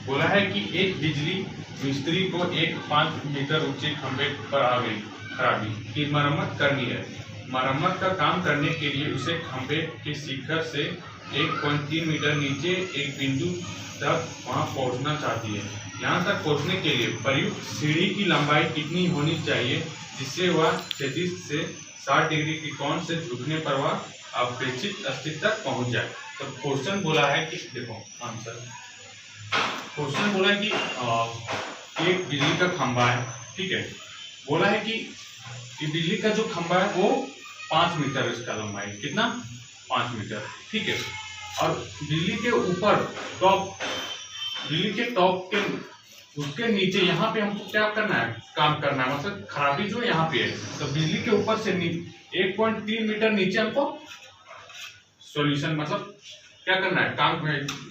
बोला है कि एक बिजली मिस्त्री को एक 5 मीटर ऊंचे खंभे पर आ गई खराबी की मरम्मत करनी है। मरम्मत का काम करने के लिए उसे खंभे के शिखर से 1.3 मीटर नीचे एक बिंदु तक वहां पहुंचना चाहती है। यहां तक पहुंचने के लिए प्रयुक्त सीढ़ी की लंबाई कितनी होनी चाहिए जिससे वह 36 से 60 डिग्री के कोण से झुकने पर वह अपेक्षित स्थिति तक पहुंच जाए। तो क्वेश्चन बोला है कि देखो आंसर, क्वेश्चन बोला है कि एक बिजली का खंभा है, ठीक है। बोला है कि बिजली का जो खंभा है वो 5 मीटर, इसका लंबाई कितना 5 मीटर, ठीक है। और बिजली के ऊपर टॉप, बिजली के टॉप के उसके नीचे यहाँ पे हमको क्या करना है, काम करना है, मतलब खराबी जो यहाँ पे है। तो बिजली के ऊपर से 1.3 मीटर नीचे हमको सॉल्यूशन मतलब क्या करना है, काम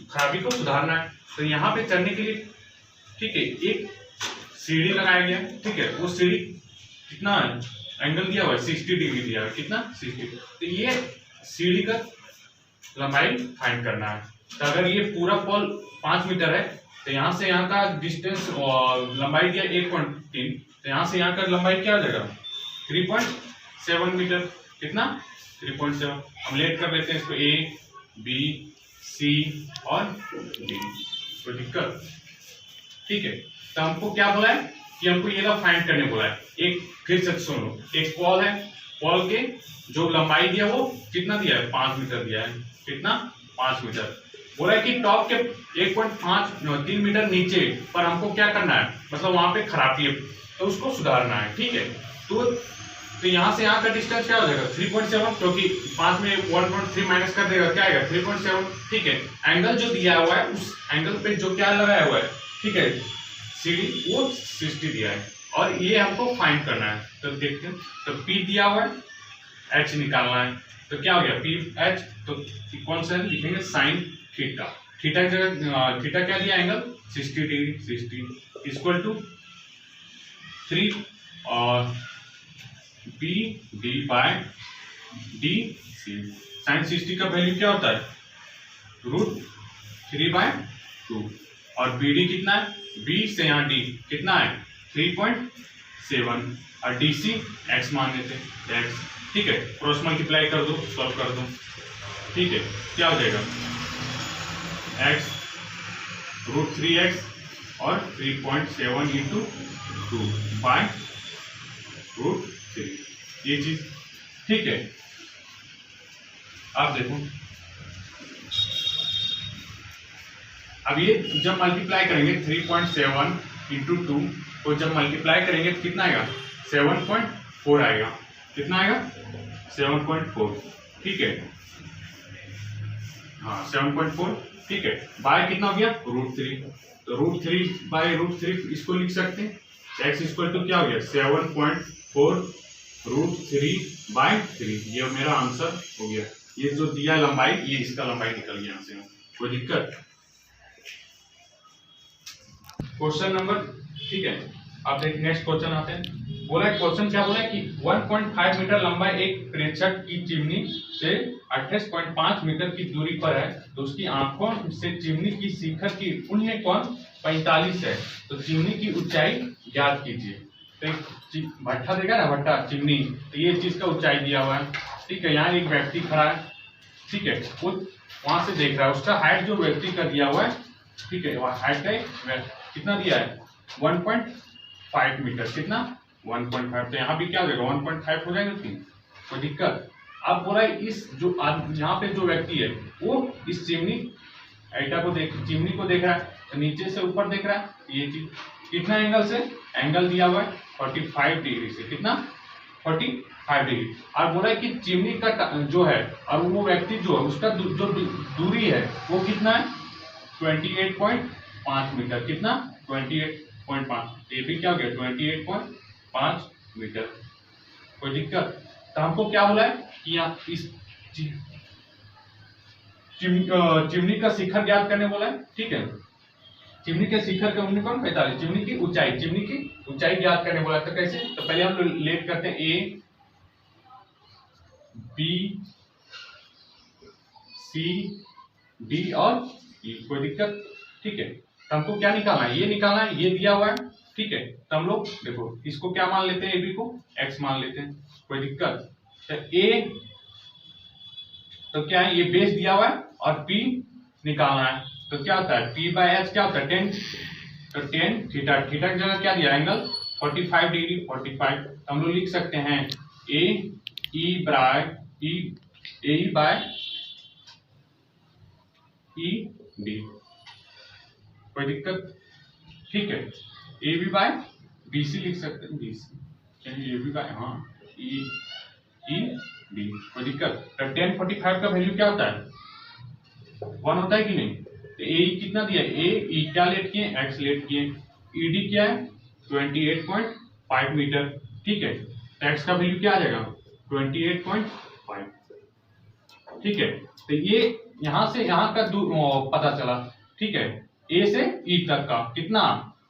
खराबी को सुधारना है। तो यहाँ पे चढ़ने के लिए, ठीक है, एक सीढ़ी लगाया गया, ठीक है। वो सीढ़ी कितना एंगल दिया हुआ है, 60 डिग्री दिया है, कितना 60। तो ये सीढ़ी का लंबाई फाइंड करना है। तो अगर ये पूरा पोल 5 मीटर है तो यहाँ से यहाँ का डिस्टेंस लंबाई दिया 1.3, तो यहाँ से यहाँ का लंबाई क्या हो जाएगा 3.7 मीटर, कितना 3.7। हम लेट कर लेते हैं इसको, ए बी सी और डी, कोई दिक्कत, ठीक है। तो हमको क्या बोला है कि हमको ये लोग फाइंड करने बोला है। एक फिर से सुन लो, एक पोल है, पोल के जो लंबाई दिया वो कितना दिया है 5 मीटर दिया है, कितना 5 मीटर। बोला है कि टॉप के 1.3 मीटर नीचे पर हमको क्या करना है, मतलब वहां पे खराबी है तो उसको सुधारना है, ठीक है। तो यहाँ से यहाँ का डिस्टेंस क्या हो जाएगा 3.7, क्योंकि 5 में 1.3 माइनस कर देगा क्या आएगा 3.7, ठीक है। एंगल जो दिया हुआ है उस एंगल पे जो क्या लगाया हुआ है, ठीक है, सीढ़ी वो 60 दिया है और ये हमको फाइंड करना है। तो देखते हैं, तो P दिया हुआ है, H निकालना है। तो क्या हो गया P H, तो कौन सा लिखेंगे साइन थीटा, थीटा जगह थीटा क्या दिया एंगल 60 डिग्री, 60 इक्वल टू 3 और B D by D C. Sine 60 का वैल्यू क्या होता है √3/2 और बी डी कितना है, बी से यहाँ डी कितना है 3.7 और डी सी एक्स मान लेते हैं एक्स, ठीक है। क्रॉस मल्टीप्लाई कर दो, सॉल्व कर दो, ठीक है। क्या हो जाएगा x √3x और 3.7 इंटू 2 बाय √3, ये चीज, ठीक है। आप देखो अब ये जब मल्टीप्लाई करेंगे 3.7 इंटू 2 को जब मल्टीप्लाई करेंगे तो कितना आएगा 7.4 आएगा, कितना आएगा 7.4, ठीक है। हाँ 7.4, ठीक है। बाय कितना हो गया √3, तो √3/√3 इसको लिख सकते हैं। x इक्वल टू क्या हो गया 7.4 √3/3, ये मेरा आंसर हो गया। ये जो दिया लंबाई, ये इसका लंबाई निकल गया यहाँ से, कोई दिक्कत। क्वेश्चन नंबर, ठीक है। अब देखिए नेक्स्ट क्वेश्चन आते हैं। बोला है क्वेश्चन क्या बोला है कि 1.5 मीटर लंबा एक प्रेक्षक की चिमनी से 28.5 मीटर की दूरी पर है, तो उसकी आंखों से चिमनी की शिखर की पुण्य कोण 45 है, तो चिमनी की ऊंचाई ज्ञात कीजिए। तो भट्ठा देखा ना, भट्ठा चिमनी, तो ये चीज का ऊंचाई दिया हुआ है, ठीक है। यहाँ एक व्यक्ति खड़ा है, ठीक है, वो वहां से देख रहा है, उसका हाइट जो व्यक्ति का दिया हुआ है, ठीक है, हाइट का कितना दिया है 1.5 मीटर, कितना 1.5, तो यहाँ भी क्या हो जाएगा 1.5 हो जाएगा, कोई दिक्कत। अब बोला है इस जो यहाँ पे जो व्यक्ति है वो इस चिमनी ऐटा को चिमनी को देख रहा है, तो नीचे से ऊपर देख रहा है, ये चीज कितना एंगल से, एंगल दिया हुआ है 45 डिग्री से, कितना 45 डिग्री। और बोला है कि चिमनी का जो है और वो व्यक्ति जो है उसका जो दूरी है वो कितना है 28.5 मीटर, कितना 28.5, ये भी क्या हो गया 28.5 मीटर, कोई दिक्कत। तो हमको क्या बोला है कि यहाँ इस चिमनी का शिखर ज्ञात करने बोला है, ठीक है। चिमनी के शिखर का ऊंचाई कौन 45, चिमनी की ऊंचाई ज्ञात करने बोला। तो कैसे, तो पहले हम लोग लेट करते हैं ए बी सी डी और ई, कोई दिक्कत, ठीक है। तो हमको क्या निकालना है, ये निकालना है, ये दिया हुआ है, ठीक है। तो हम लोग देखो इसको क्या मान लेते हैं, ए बी को x मान लेते हैं, कोई दिक्कत। तो ए तो क्या है, ये बेस दिया हुआ है और p निकालना है, तो क्या होता है p बाय h क्या होता है 10, तो 10 थीटा, थीटा की जगह क्या दिया एंगल 45 डिग्री, 45। तो हम लोग लिख सकते हैं ए ई बाय ई बी, कोई दिक्कत, ठीक है। A B by B C लिख सकते हैं, बी सी, चलिए ए बी बाय हाँ ई बी, कोई दिक्कत। तो 1045 का वैल्यू क्या होता है 1 होता है कि नहीं। तो ए कितना दिया, ए क्या लेट किए एक्स लेट किए, ई डी क्या है 28.5 मीटर, ठीक है। तो एक्स का वैल्यू क्या आ जाएगा 28.5, ठीक है। तो ये यहां से यहां का पता चला, ठीक है। ए से ई तक का कितना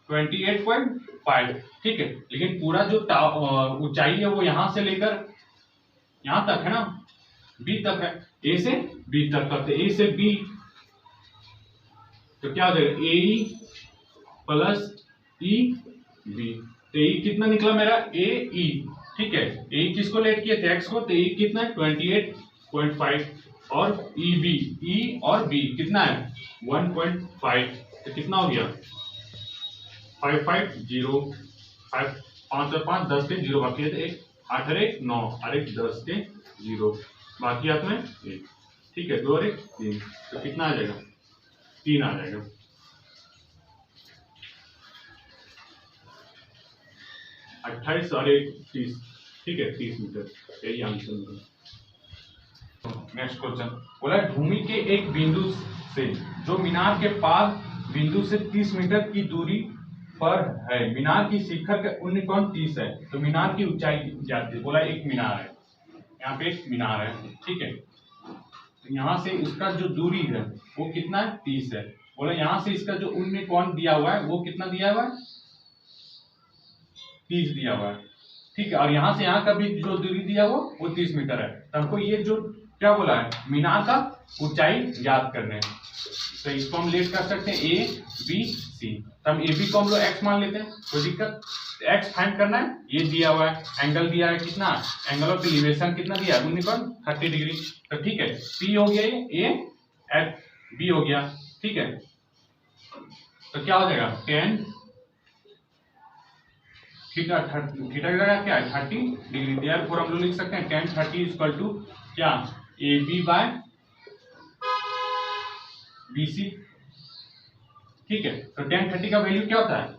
28.5, ठीक है। लेकिन पूरा जो ऊंचाई है वो यहां से लेकर यहां तक है ना, बी तक है, ए से बी तक का। तो ए से बी तो क्या हो जाएगा ए प्लस ई बी। तो ए कितना निकला मेरा ए ई, ठीक है। ए किसको लेट किए थे एक्स को, तो ए कितना है 28.5 और ई बी, ई और बी कितना है 1.5। तो कितना हो गया 550, 5 और 5 10 के 0 बाकी है, तो 1 8 और 1 9 और 1 10 के 0 बाकी हाथ में 1, ठीक है। 2 और 1 3, तो कितना आ जाएगा 3 आ जाएगा। अट्ठाईस और 1 30, ठीक है 30 मीटर, यही आंसर। नेक्स्ट क्वेश्चन बोला भूमि के एक बिंदु से जो मीनार के पास बिंदु से 30 मीटर की दूरी पर है, मीनार की शिखर का उन्नति कोण 30 है, तो मीनार की ऊंचाई जाती है। बोला एक मीनार है, यहाँ पे एक मीनार है, ठीक है। तो यहाँ से इसका जो दूरी है वो कितना है 30 है। बोला यहाँ से इसका जो उन्नति कोण दिया हुआ है वो कितना दिया हुआ है 30 दिया हुआ है, ठीक है। और यहाँ से यहाँ का भी जो दूरी दिया हुआ वो 30 मीटर है। तो हमको ये जो क्या बोला है मीनार का ऊंचाई ज्ञात करने है। तो इसको हम लेट कर सकते हैं ए बी सी। तो हम ए बी को हम लोग एक्स मान लेते हैं, कोई दिक्कत। एक्स फाइंड करना है, ये दिया हुआ है, एंगल दिया है कितना, एंगल ऑफ एलिवेशन कितना दिया है 30 डिग्री। तो ठीक है पी हो गया ये, ए एट बी हो गया, ठीक है। तो क्या हो जाएगा 10 थीटा, थीटा की जगह क्या है 30 डिग्री। देयरफॉर हम लोग लिख सकते हैं 10 30 इक्वल टू क्या A B by B C, ठीक है। तो 10 30 का वैल्यू क्या होता है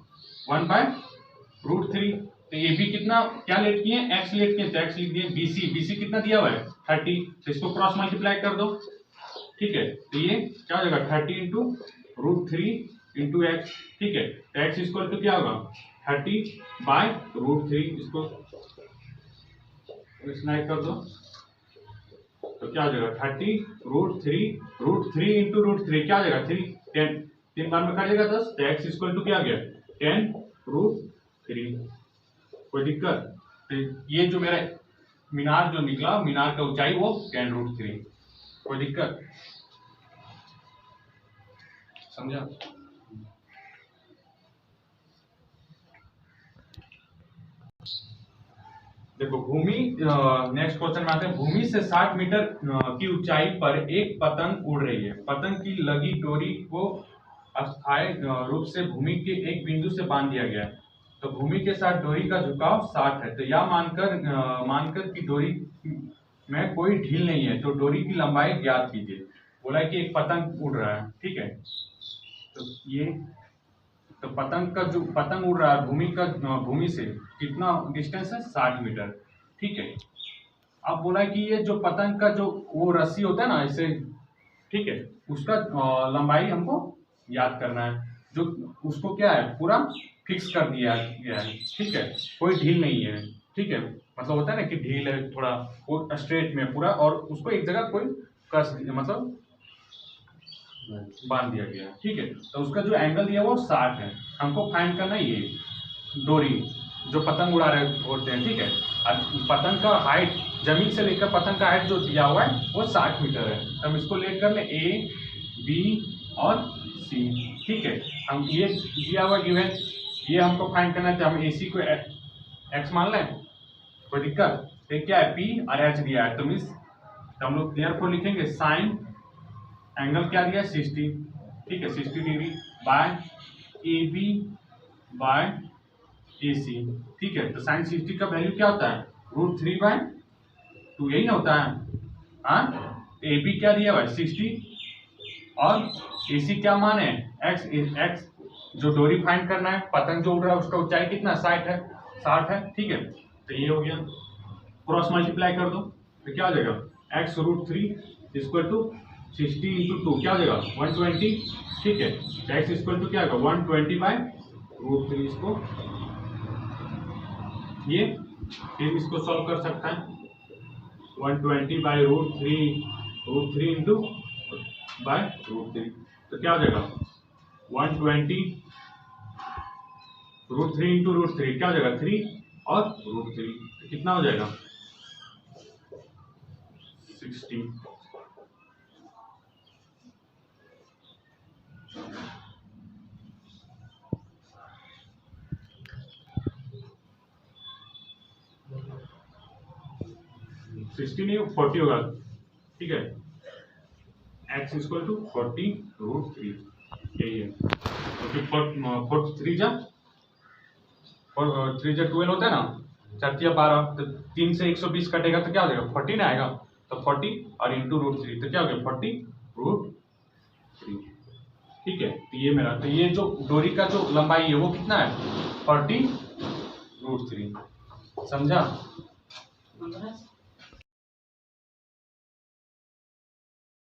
1/√3। तो ए बी कितना क्या लेट किए एक्स लेट किए, तो एक्स लिख दिए। बी सी कितना दिया हुआ है 30, तो इसको क्रॉस मल्टीप्लाई कर दो, ठीक है। तो ये क्या हो जाएगा 30 इंटू √3 इंटू एक्स, ठीक है। तो एक्स इक्वल टू क्या होगा 30/√3, इसको स्लाइड कर दो, तो क्या हो जाएगा 30√3 इंटू √3 क्या हो जाएगा 3 10, 3 बार में काटिएगा 10। तो एक्स इक्वल टू क्या आ गया 10√3, कोई दिक्कत। तो ये जो मेरा मीनार जो निकला, मीनार का ऊंचाई वो 10√3, कोई दिक्कत, समझा। देखो भूमि, नेक्स्ट क्वेश्चन में आते हैं। भूमि से 60 मीटर की ऊंचाई पर एक पतंग उड़ रही है। पतंग की लगी डोरी को अस्थायी रूप से भूमि के एक बिंदु से बांध दिया गया है। तो भूमि के साथ डोरी का झुकाव 60 है। तो यह मानकर कि डोरी में कोई ढील नहीं है, तो डोरी की लंबाई ज्ञात कीजिए। बोला है कि एक पतंग उड़ रहा है, ठीक है। तो ये तो पतंग का जो पतंग उड़ रहा है भूमि से कितना डिस्टेंस है 60 मीटर, ठीक है। अब बोला है कि ये जो पतंग का जो वो रस्सी होता है ना ऐसे, ठीक है, उसका लंबाई हमको याद करना है। जो उसको क्या है पूरा फिक्स कर दिया गया है, ठीक है, कोई ढील नहीं है, ठीक है। मतलब होता है ना कि ढील है थोड़ा, वो स्ट्रेट में पूरा, और उसको एक जगह कोई कस मतलब बांध दिया गया, ठीक है। तो उसका जो एंगल दिया वो 60 है। हमको फाइंड करना है ये डोरी जो पतंग उड़ा रहे होते हैं, ठीक है। और पतंग का हाइट जमीन से लेकर पतंग का हाइट जो दिया हुआ है वो 60 मीटर है। तो हम इसको लेट कर ले ए बी और सी। ठीक है, हम ये दिया हुआ गिवन, ये हमको फाइंड करना है, हम AC को x मान लें, कोई दिक्कत? तो क्या है, P और H दिया है, तो मीन्स हम लोग देयरफॉर लिखेंगे साइन एंगल क्या दिया है 60। ठीक है, 60 degree by AB by AC। ठीक है, तो साइन 60 का वैल्यू क्या होता है, √3/2, यही ना होता है। हाँ, AB क्या दिया हुआ है 60 और AC क्या मान है x जो डोरी फाइंड करना है, पतंग जो उड़ रहा है उसका ऊंचाई कितना 60 है। ठीक है, तो ये हो गया, क्रॉस मल्टीप्लाई कर दो तो क्या हो जाएगा, x √3 इक्वल टू 60 इंटू 2 क्या हो जाएगा 120। ठीक है, तो x इक्वल टू क्या होगा 120/√3। इसको ये फिर इसको सॉल्व कर सकता है, 120/√3 इंटू √3, तो क्या हो जाएगा 120 √3 इंटू √3 क्या हो जाएगा 3 और √3, तो कितना हो जाएगा 60। नहीं 40 होगा। ठीक है, x इक्वल टू 40√3, यही है। तो फिर 3 जा 12 होता है ना, 4 12, तो 3 से 120 कटेगा तो क्या हो जाएगा 40 ना आएगा, तो 40 और इंटू √3 तो क्या हो गया 40√3। ठीक है, तो ये मेरा, तो ये जो डोरी का जो लंबाई है वो कितना है 40√3, समझा?